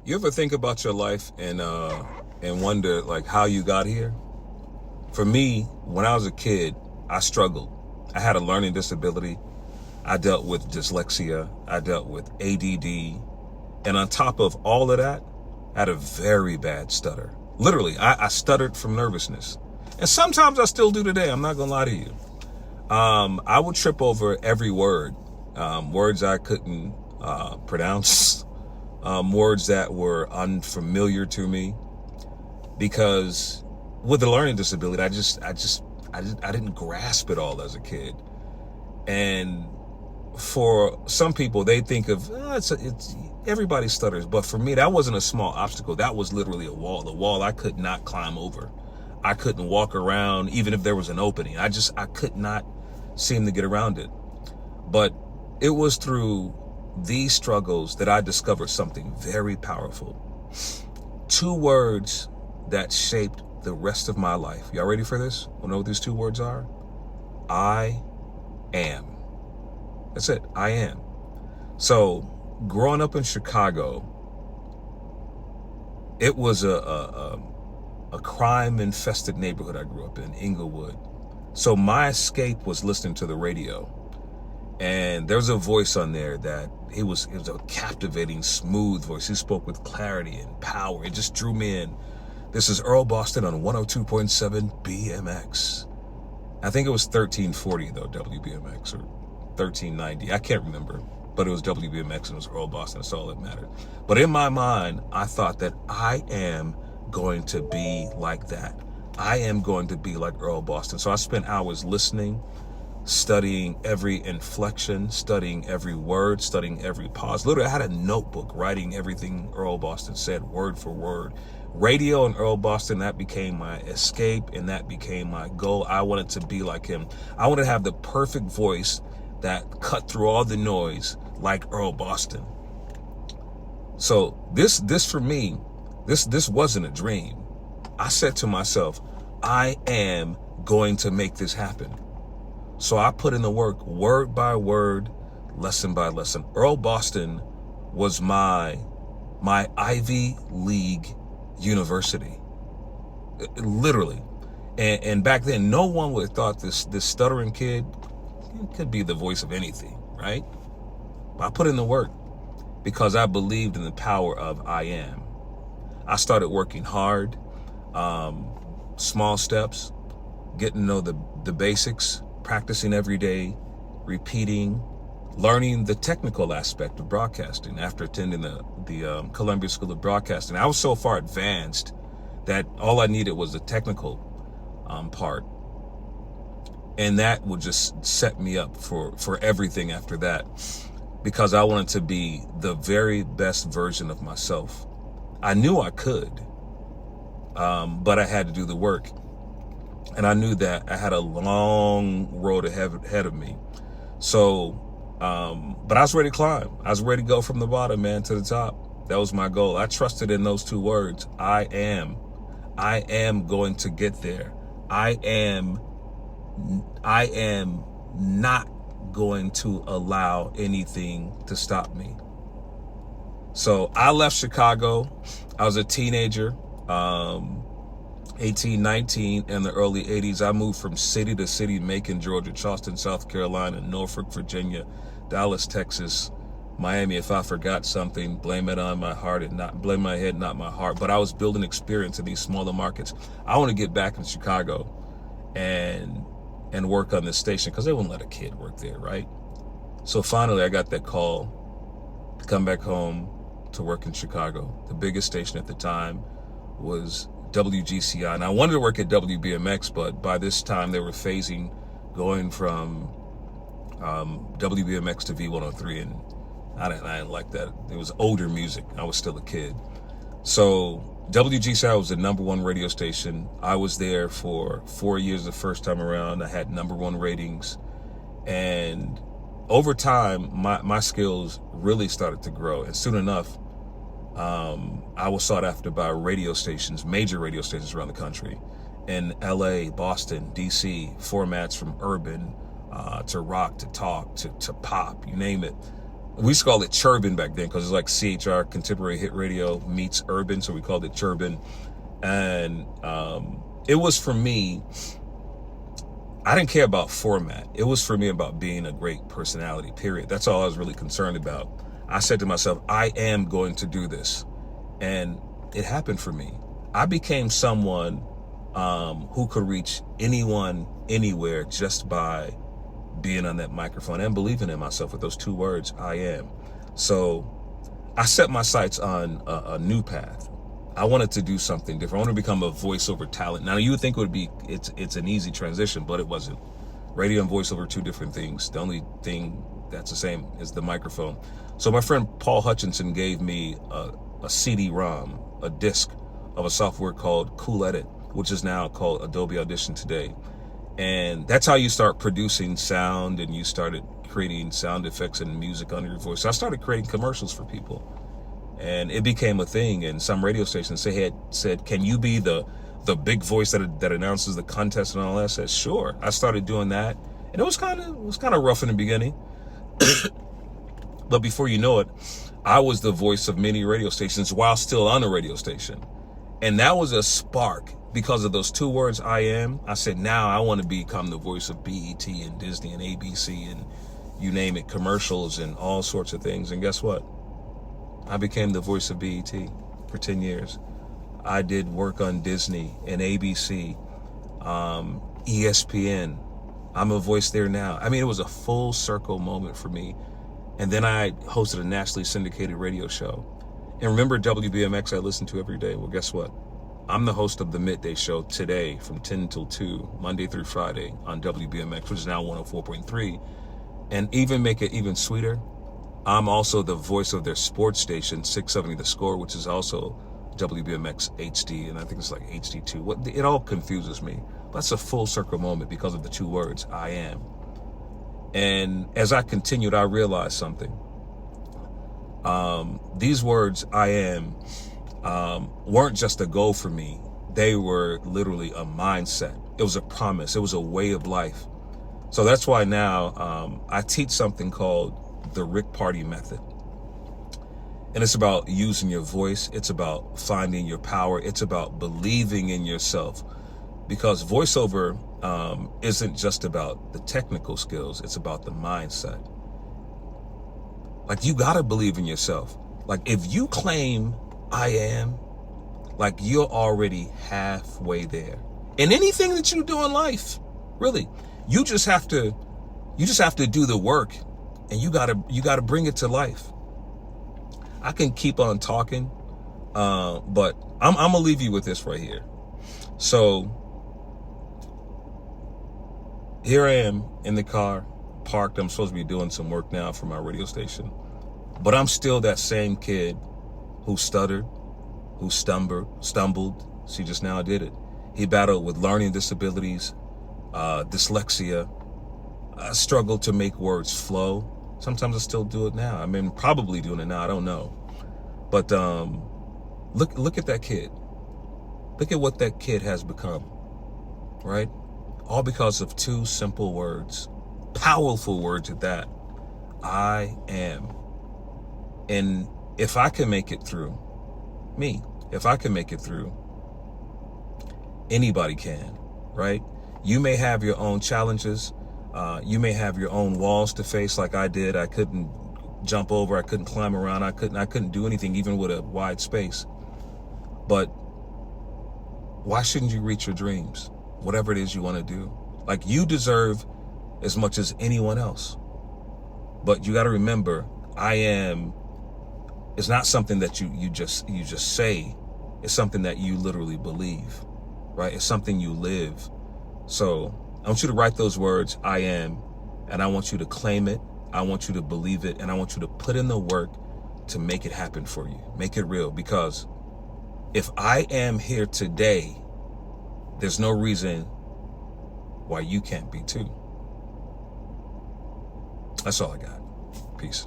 You ever think about your life and wonder like how you got here? For me, when I was a kid, I struggled. I had a learning disability. I dealt with dyslexia. I dealt with ADD. And on top of all of that, I had a very bad stutter. Literally, I stuttered from nervousness. And sometimes I still do today. I'm not going to lie to you. I would trip over every word, words I couldn't pronounce, words that were unfamiliar to me, because with a learning disability, I didn't grasp it all as a kid. And for some people, they think of it's everybody stutters, but for me, that wasn't a small obstacle. That was literally a wall I could not climb over. I couldn't walk around even if there was an opening. I could not seem to get around it. But it was through these struggles that I discovered something very powerful. Two words that shaped the rest of my life. Y'all ready for this? Want to know what these two words are? I am. That's it. I am. So growing up in Chicago, it was a crime-infested neighborhood I grew up in, Inglewood. So my escape was listening to the radio. And there's a voice on there that it was a captivating, smooth voice. He spoke with clarity and power. It just drew me in. This is Earl Boston on 102.7 BMX. I think it was 1340 though, WBMX, or 1390. I can't remember, but it was WBMX and it was Earl Boston. That's all that mattered. But in my mind, I thought that I am going to be like that. I am going to be like Earl Boston. So I spent hours listening, studying every inflection, studying every word, studying every pause. Literally, I had a notebook writing everything Earl Boston said, word for word. Radio and Earl Boston, that became my escape, and that became my goal. I wanted to be like him. I wanted to have the perfect voice that cut through all the noise like Earl Boston. So this for me, this wasn't a dream. I said to myself, I am going to make this happen. So I put in the work, word by word, lesson by lesson. Earl Boston was my Ivy League university, literally. And back then, no one would have thought this stuttering kid could be the voice of anything, right? But I put in the work because I believed in the power of I am. I started working hard, small steps, getting to know the basics, practicing every day, repeating, learning the technical aspect of broadcasting after attending the Columbia School of Broadcasting. I was so far advanced that all I needed was the technical part. And that would just set me up for everything after that, because I wanted to be the very best version of myself. I knew I could, but I had to do the work. And I knew that I had a long road ahead of me. So, but I was ready to climb. I was ready to go from the bottom, man, to the top. That was my goal. I trusted in those two words. I am going to get there. I am not going to allow anything to stop me. So I left Chicago. I was a teenager, 18, 19, in the early 80s. I moved from city to city: Macon, Georgia; Charleston, South Carolina; Norfolk, Virginia; Dallas, Texas; Miami. If I forgot something, blame it on my heart and not blame my head, not my heart. But I was building experience in these smaller markets. I want to get back in Chicago and work on this station, because they wouldn't let a kid work there, right? So finally, I got that call to come back home to work in Chicago. The biggest station at the time was WGCI. And I wanted to work at WBMX, but by this time they were phasing, going from WBMX to V103, and I didn't like that. It was older music. I was still a kid. So WGCI was the #1 radio station. I was there for 4 years the first time around. I had #1 ratings. And over time, my skills really started to grow. And soon enough, I was sought after by radio stations, major radio stations around the country, in LA, Boston, DC, formats from urban to rock to talk to pop, you name it. We used to call it Churban back then because it's like CHR, Contemporary Hit Radio, meets Urban, so we called it Churban. And it was, for me, I didn't care about format. It was for me about being a great personality, period. That's all I was really concerned about. I said to myself, I am going to do this. And it happened for me. I became someone who could reach anyone, anywhere, just by being on that microphone and believing in myself with those 2 words, I am. So I set my sights on a new path. I wanted to do something different. I want to become a voiceover talent. Now, you would think it's an easy transition, but it wasn't. Radio and voiceover are 2 different things. The only thing that's the same is the microphone. So my friend Paul Hutchinson gave me a CD-ROM, a disc of a software called Cool Edit, which is now called Adobe Audition today. And that's how you start producing sound, and you started creating sound effects and music under your voice. So I started creating commercials for people, and it became a thing. And some radio stations said, can you be the big voice that announces the contest and all that? I said, sure. I started doing that, and it was kind of rough in the beginning. But before you know it, I was the voice of many radio stations while still on a radio station. And that was a spark. Because of those 2 words, I am, I said, now I want to become the voice of BET and Disney and ABC and you name it, commercials and all sorts of things. And guess what? I became the voice of BET for 10 years. I did work on Disney and ABC, ESPN. I'm a voice there now. I mean, it was a full circle moment for me. And then I hosted a nationally syndicated radio show. And remember WBMX I listened to every day? Well, guess what? I'm the host of the Midday Show today from 10 till 2, Monday through Friday on WBMX, which is now 104.3. And even make it even sweeter, I'm also the voice of their sports station, 670 The Score, which is also WBMX HD, and I think it's like HD2. It all confuses me. That's a full circle moment because of the 2 words, I am. And as I continued, I realized something. These words, I am, weren't just a goal for me. They were literally a mindset. It was a promise. It was a way of life. So that's why now I teach something called the Rick Party Method. And it's about using your voice. It's about finding your power. It's about believing in yourself. Because voiceover isn't just about the technical skills. It's about the mindset. Like, you got to believe in yourself. Like, if you claim I am, like, you're already halfway there. In anything that you do in life, really, you just have to do the work, and you gotta bring it to life. I can keep on talking, but I'm gonna leave you with this right here. So here I am in the car, parked. I'm supposed to be doing some work now for my radio station, but I'm still that same kid who stuttered, who stumbled. See, just now I did it. He battled with learning disabilities, dyslexia. I struggled to make words flow. Sometimes I still do it now. I mean, probably doing it now. I don't know. But look at that kid. Look at what that kid has become, right? All because of 2 simple words, powerful words at that. I am. And if I can make it through, if I can make it through, anybody can, right? You may have your own challenges. You may have your own walls to face, like I did. I couldn't jump over. I couldn't climb around. I couldn't do anything, even with a wide space. But why shouldn't you reach your dreams? Whatever it is you want to do. Like, you deserve as much as anyone else. But you got to remember, I am, it's not something that you just say. It's something that you literally believe, right? It's something you live. So I want you to write those words, I am, and I want you to claim it. I want you to believe it, and I want you to put in the work to make it happen for you. Make it real, because if I am here today, there's no reason why you can't be too. That's all I got. Peace.